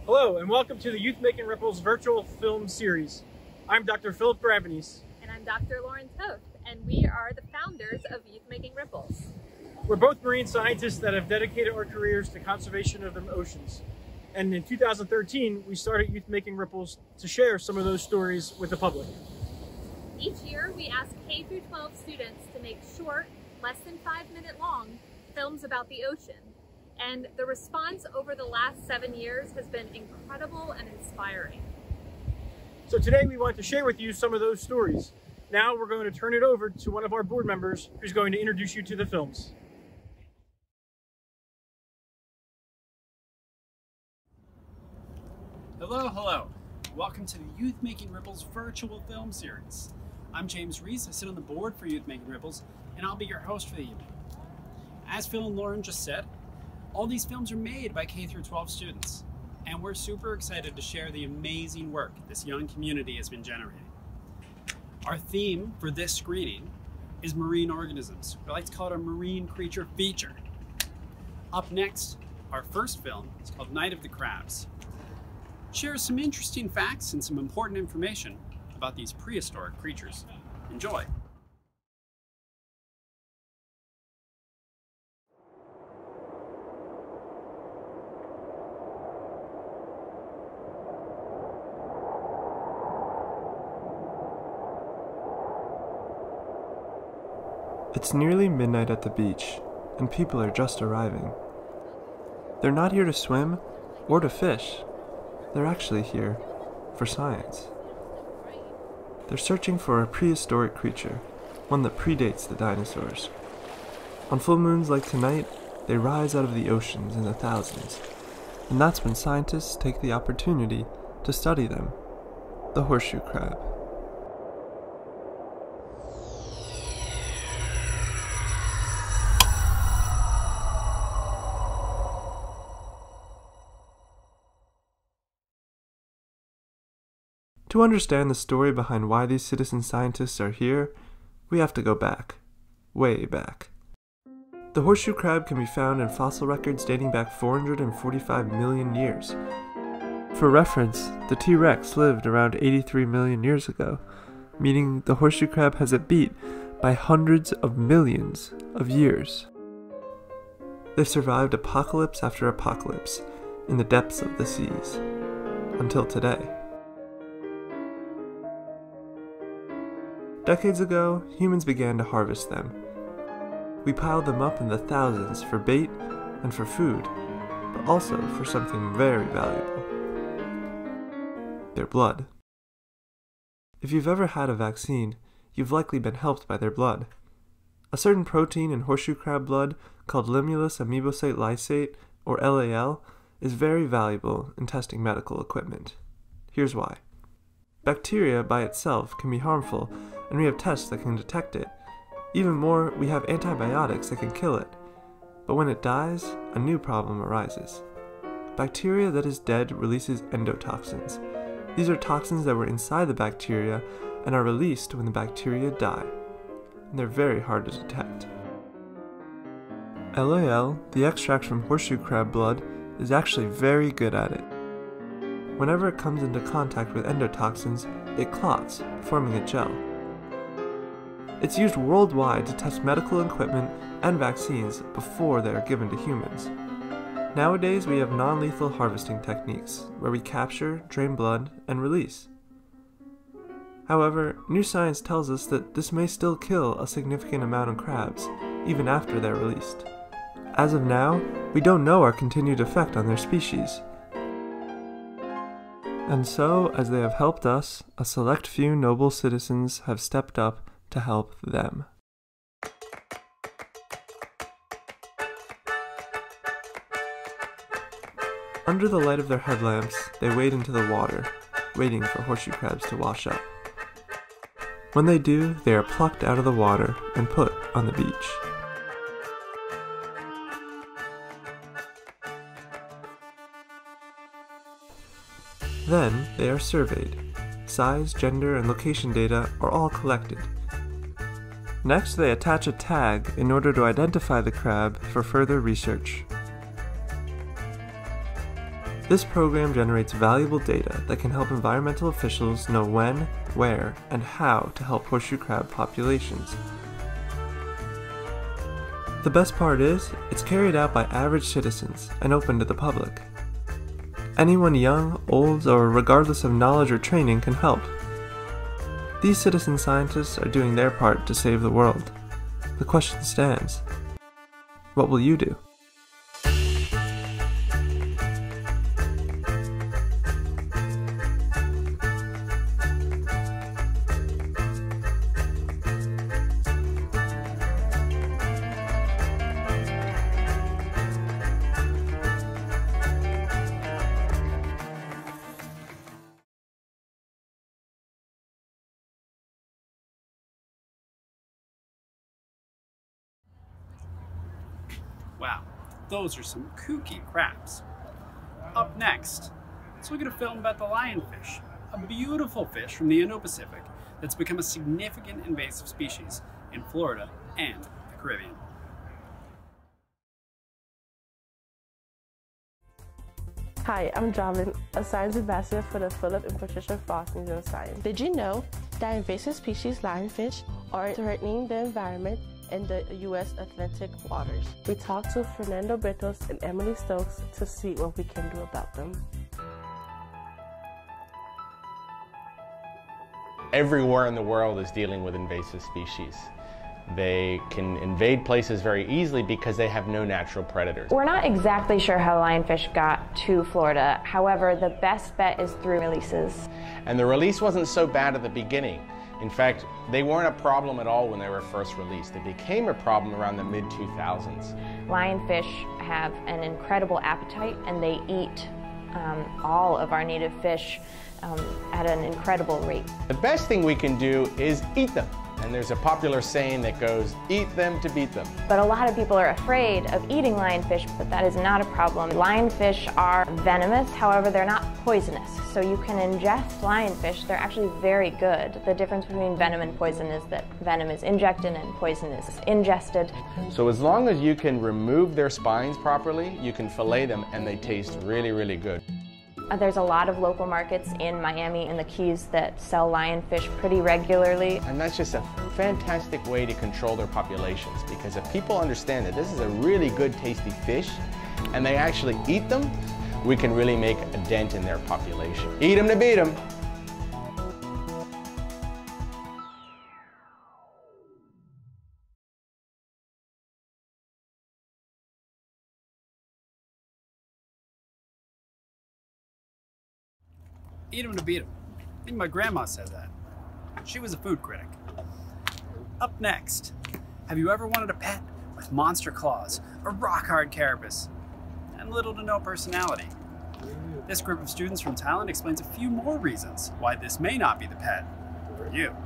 Hello, and welcome to the Youth Making Ripples virtual film series. I'm Dr. Philip Gravenese. And I'm Dr. Lauren Toth, and we are the founders of Youth Making Ripples. We're both marine scientists that have dedicated our careers to conservation of the oceans. And in 2013, we started Youth Making Ripples to share some of those stories with the public. Each year, we ask K through 12 students to make short, less than 5-minute long films about the ocean. And the response over the last 7 years has been incredible and inspiring. So today we want to share with you some of those stories. Now we're going to turn it over to one of our board members who's going to introduce you to the films. Hello. Welcome to the Youth Making Ripples virtual film series. I'm James Reese. I sit on the board for Youth Making Ripples, and I'll be your host for the evening. As Phil and Lauren just said, all these films are made by K through 12 students, and we're super excited to share the amazing work this young community has been generating. Our theme for this screening is marine organisms. We like to call it a marine creature feature. Up next, our first film is called Night of the Crabs. It shares some interesting facts and some important information about these prehistoric creatures. Enjoy. It's nearly midnight at the beach, and people are just arriving. They're not here to swim or to fish. They're actually here for science. They're searching for a prehistoric creature, one that predates the dinosaurs. On full moons like tonight, they rise out of the oceans in the thousands, and that's when scientists take the opportunity to study them, the horseshoe crab. To understand the story behind why these citizen scientists are here, we have to go back, way back. The horseshoe crab can be found in fossil records dating back 445 million years. For reference, the T-Rex lived around 83 million years ago, meaning the horseshoe crab has it beat by hundreds of millions of years. They've survived apocalypse after apocalypse in the depths of the seas, until today. Decades ago, humans began to harvest them. We piled them up in the thousands for bait and for food, but also for something very valuable: their blood. If you've ever had a vaccine, you've likely been helped by their blood. A certain protein in horseshoe crab blood, called limulus amoebocyte lysate, or LAL, is very valuable in testing medical equipment. Here's why. Bacteria by itself can be harmful, and we have tests that can detect it. Even more, we have antibiotics that can kill it. But when it dies, a new problem arises. Bacteria that is dead releases endotoxins. These are toxins that were inside the bacteria and are released when the bacteria die. And they're very hard to detect. LAL, the extract from horseshoe crab blood, is actually very good at it. Whenever it comes into contact with endotoxins, it clots, forming a gel. It's used worldwide to test medical equipment and vaccines before they are given to humans. Nowadays, we have non-lethal harvesting techniques, where we capture, drain blood, and release. However, new science tells us that this may still kill a significant amount of crabs, even after they're released. As of now, we don't know our continued effect on their species. And so, as they have helped us, a select few noble citizens have stepped up to help them. Under the light of their headlamps, they wade into the water, waiting for horseshoe crabs to wash up. When they do, they are plucked out of the water and put on the beach. Then, they are surveyed. Size, gender, and location data are all collected. Next, they attach a tag in order to identify the crab for further research. This program generates valuable data that can help environmental officials know when, where, and how to help horseshoe crab populations. The best part is, it's carried out by average citizens and open to the public. Anyone young, old, or regardless of knowledge or training can help. These citizen scientists are doing their part to save the world. The question stands, what will you do? Wow, those are some kooky crabs. Up next, let's look at a film about the lionfish, a beautiful fish from the Indo-Pacific that's become a significant invasive species in Florida and the Caribbean. Hi, I'm Javelin, a science ambassador for the Philip and Patricia Frost Museum of Science. Did you know that invasive species lionfish are threatening the environment in the U.S. Atlantic waters? We talked to Fernando Britos and Emily Stokes to see what we can do about them. Everywhere in the world is dealing with invasive species. They can invade places very easily because they have no natural predators. We're not exactly sure how lionfish got to Florida. However, the best bet is through releases. And the release wasn't so bad at the beginning. In fact, they weren't a problem at all when they were first released. They became a problem around the mid-2000s. Lionfish have an incredible appetite and they eat all of our native fish at an incredible rate. The best thing we can do is eat them. And there's a popular saying that goes, eat them to beat them. But a lot of people are afraid of eating lionfish, but that is not a problem. Lionfish are venomous, however, they're not poisonous. So you can ingest lionfish, they're actually very good. The difference between venom and poison is that venom is injected and poison is ingested. So as long as you can remove their spines properly, you can fillet them and they taste really, really good. There's a lot of local markets in Miami and the Keys that sell lionfish pretty regularly. And that's just a fantastic way to control their populations, because if people understand that this is a really good tasty fish and they actually eat them, we can really make a dent in their population. Eat them to beat them. Eat 'em to beat 'em. I think my grandma said that. She was a food critic. Up next, have you ever wanted a pet with monster claws, a rock-hard carapace, and little to no personality? This group of students from Thailand explains a few more reasons why this may not be the pet for you.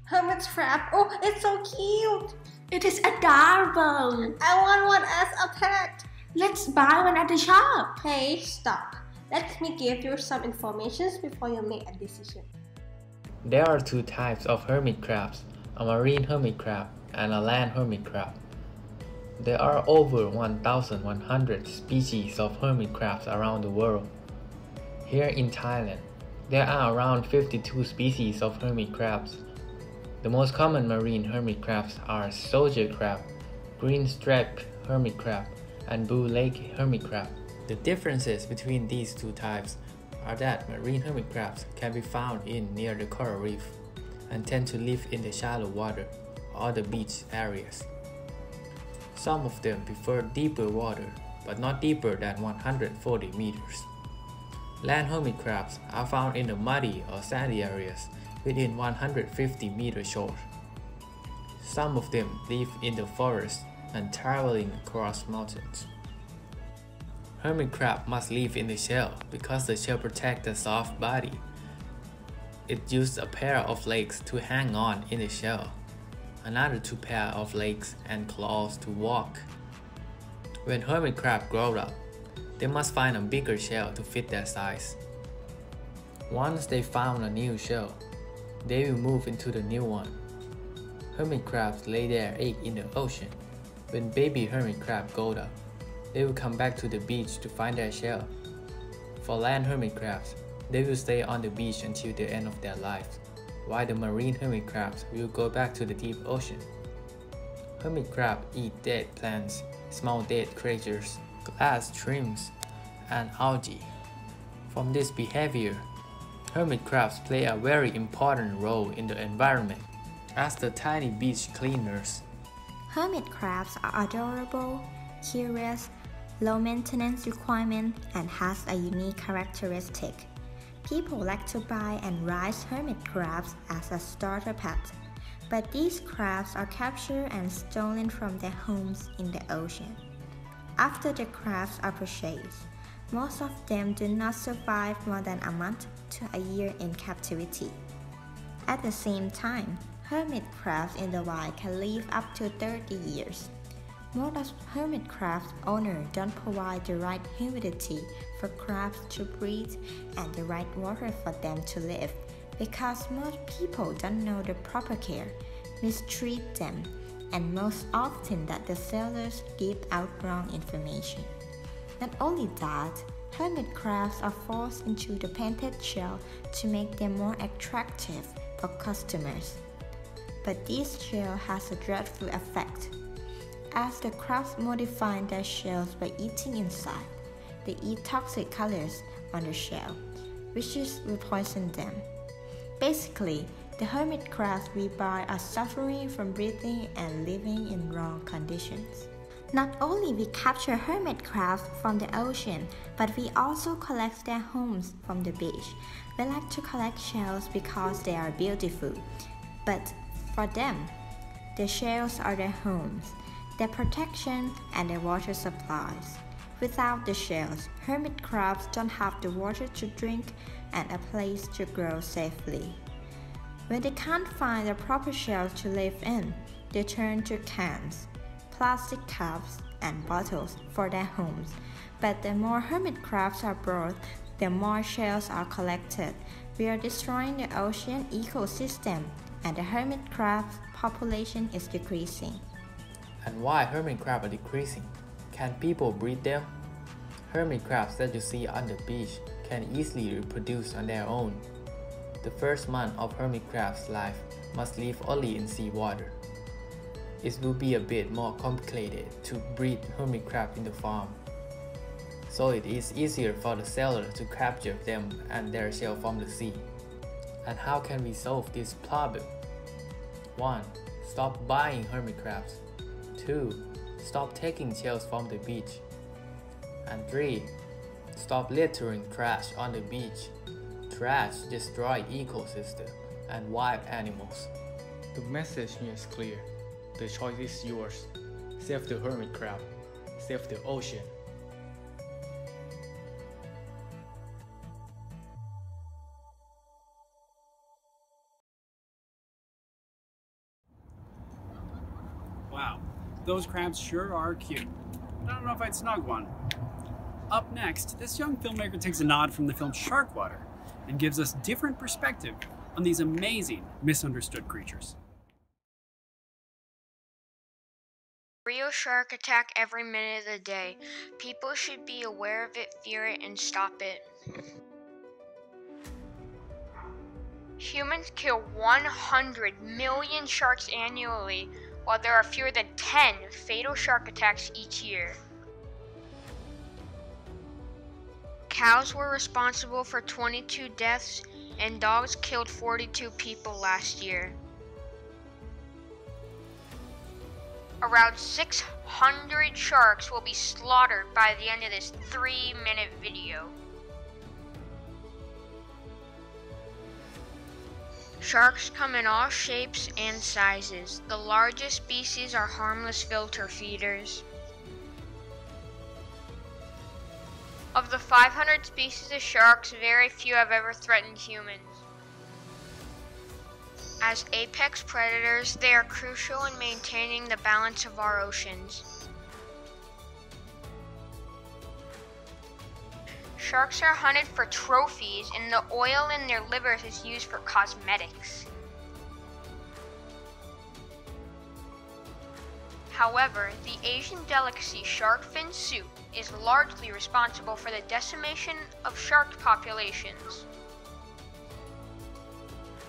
Hermit's crab. Oh, it's so cute. It is adorable. I want one as a pet. Let's buy one at the shop. Hey, stop. Let me give you some information before you make a decision. There are two types of hermit crabs, a marine hermit crab and a land hermit crab. There are over 1,100 species of hermit crabs around the world. Here in Thailand, there are around 52 species of hermit crabs. The most common marine hermit crabs are soldier crab, green striped hermit crab, and blue lake hermit crab. The differences between these two types are that marine hermit crabs can be found in near the coral reef and tend to live in the shallow water or the beach areas. Some of them prefer deeper water, but not deeper than 140 meters. Land hermit crabs are found in the muddy or sandy areas within 150 meters shore. Some of them live in the forest and traveling across mountains. Hermit crab must live in the shell because the shell protects the soft body. It uses a pair of legs to hang on in the shell, another two pair of legs and claws to walk. When hermit crab grow up, they must find a bigger shell to fit their size. Once they found a new shell, they will move into the new one, Hermit crabs lay their egg in the ocean. When baby hermit crab grow up, they will come back to the beach to find their shell. For land hermit crabs, they will stay on the beach until the end of their lives, while the marine hermit crabs will go back to the deep ocean. Hermit crabs eat dead plants, small dead creatures, glass shrimps, and algae. From this behavior, hermit crabs play a very important role in the environment as the tiny beach cleaners. Hermit crabs are adorable, curious, low maintenance requirement, and has a unique characteristic. People like to buy and raise hermit crabs as a starter pet, but these crabs are captured and stolen from their homes in the ocean. After the crabs are purchased, most of them do not survive more than a month to a year in captivity. At the same time, hermit crabs in the wild can live up to 30 years. Most hermit crabs owners don't provide the right humidity for crabs to breathe and the right water for them to live because most people don't know the proper care, mistreat them, and most often that the sellers give out wrong information. Not only that, hermit crabs are forced into the painted shell to make them more attractive for customers. But this shell has a dreadful effect. As the crabs modify their shells by eating inside, they eat toxic colors on the shell, which will poison them. Basically, the hermit crabs we buy are suffering from breathing and living in wrong conditions. Not only we capture hermit crabs from the ocean, but we also collect their homes from the beach. We like to collect shells because they are beautiful, but for them, the shells are their homes, their protection, and their water supplies. Without the shells, hermit crabs don't have the water to drink and a place to grow safely. When they can't find the proper shells to live in, they turn to cans, plastic cups, and bottles for their homes. But the more hermit crabs are brought, the more shells are collected. We are destroying the ocean ecosystem, and the hermit crab population is decreasing. And why hermit crabs are decreasing? Can people breed them? Hermit crabs that you see on the beach can easily reproduce on their own. The first month of hermit crab's life must live only in seawater. It will be a bit more complicated to breed hermit crab in the farm, so it is easier for the seller to capture them and their shell from the sea. And how can we solve this problem? 1. Stop buying hermit crabs. 2. Stop taking shells from the beach. And 3. Stop littering trash on the beach. Trash destroys ecosystem and wild animals. The message here is clear. The choice is yours. Save the hermit crab. Save the ocean. Wow, those crabs sure are cute. I don't know if I'd snug one. Up next, this young filmmaker takes a nod from the film Sharkwater and gives us different perspective on these amazing, misunderstood creatures. Real shark attack every minute of the day. People should be aware of it, fear it, and stop it. Humans kill 100 million sharks annually, while there are fewer than 10 fatal shark attacks each year. Cows were responsible for 22 deaths, and dogs killed 42 people last year. Around 600 sharks will be slaughtered by the end of this 3-minute video. Sharks come in all shapes and sizes. The largest species are harmless filter feeders. Of the 500 species of sharks, very few have ever threatened humans. As apex predators, they are crucial in maintaining the balance of our oceans. Sharks are hunted for trophies, and the oil in their livers is used for cosmetics. However, the Asian delicacy shark fin soup is largely responsible for the decimation of shark populations.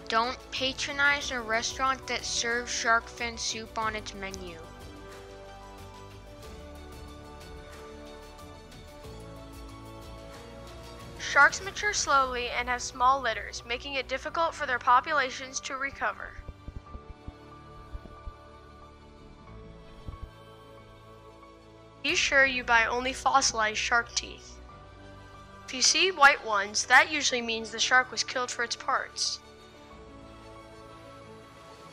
Don't patronize a restaurant that serves shark fin soup on its menu. Sharks mature slowly and have small litters, making it difficult for their populations to recover. Be sure you buy only fossilized shark teeth. If you see white ones, that usually means the shark was killed for its parts.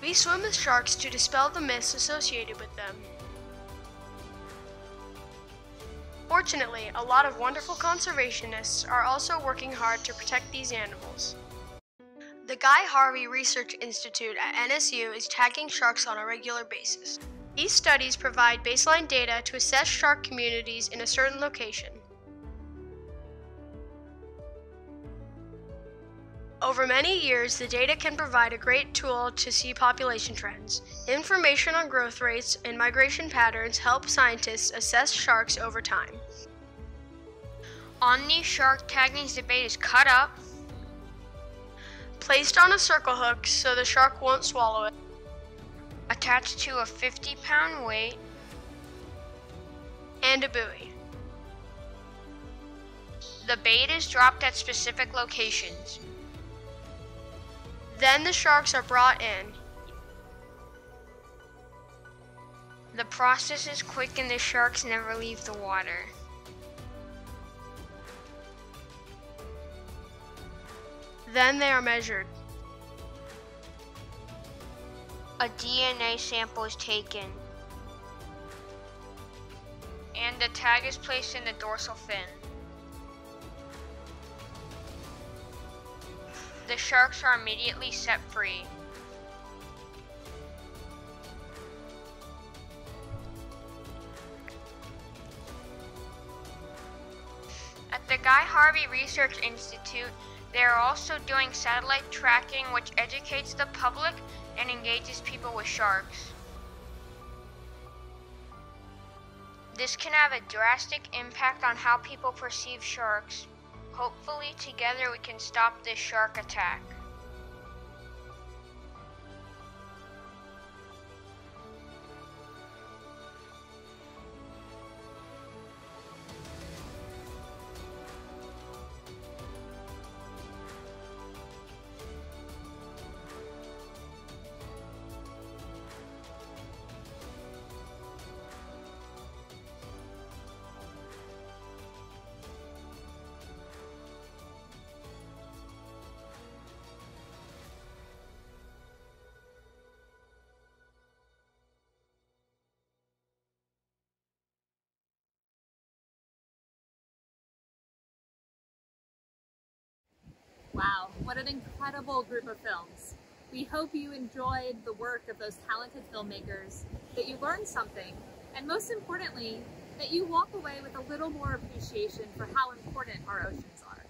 We swim with sharks to dispel the myths associated with them. Fortunately, a lot of wonderful conservationists are also working hard to protect these animals. The Guy Harvey Research Institute at NSU is tagging sharks on a regular basis. These studies provide baseline data to assess shark communities in a certain location. Over many years, the data can provide a great tool to see population trends. Information on growth rates and migration patterns help scientists assess sharks over time. On these shark taggings, the bait is cut up, placed on a circle hook so the shark won't swallow it, attached to a 50-pound weight, and a buoy. The bait is dropped at specific locations. Then the sharks are brought in. The process is quick and the sharks never leave the water. Then they are measured. A DNA sample is taken. And the tag is placed in the dorsal fin. The sharks are immediately set free. At the Guy Harvey Research Institute, they are also doing satellite tracking, which educates the public and engages people with sharks. This can have a drastic impact on how people perceive sharks. Hopefully, together we can stop this shark attack. Wow, what an incredible group of films. We hope you enjoyed the work of those talented filmmakers, that you learned something, and most importantly, that you walk away with a little more appreciation for how important our oceans are.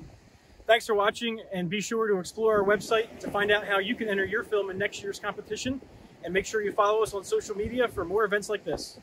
Thanks for watching, and be sure to explore our website to find out how you can enter your film in next year's competition, and make sure you follow us on social media for more events like this.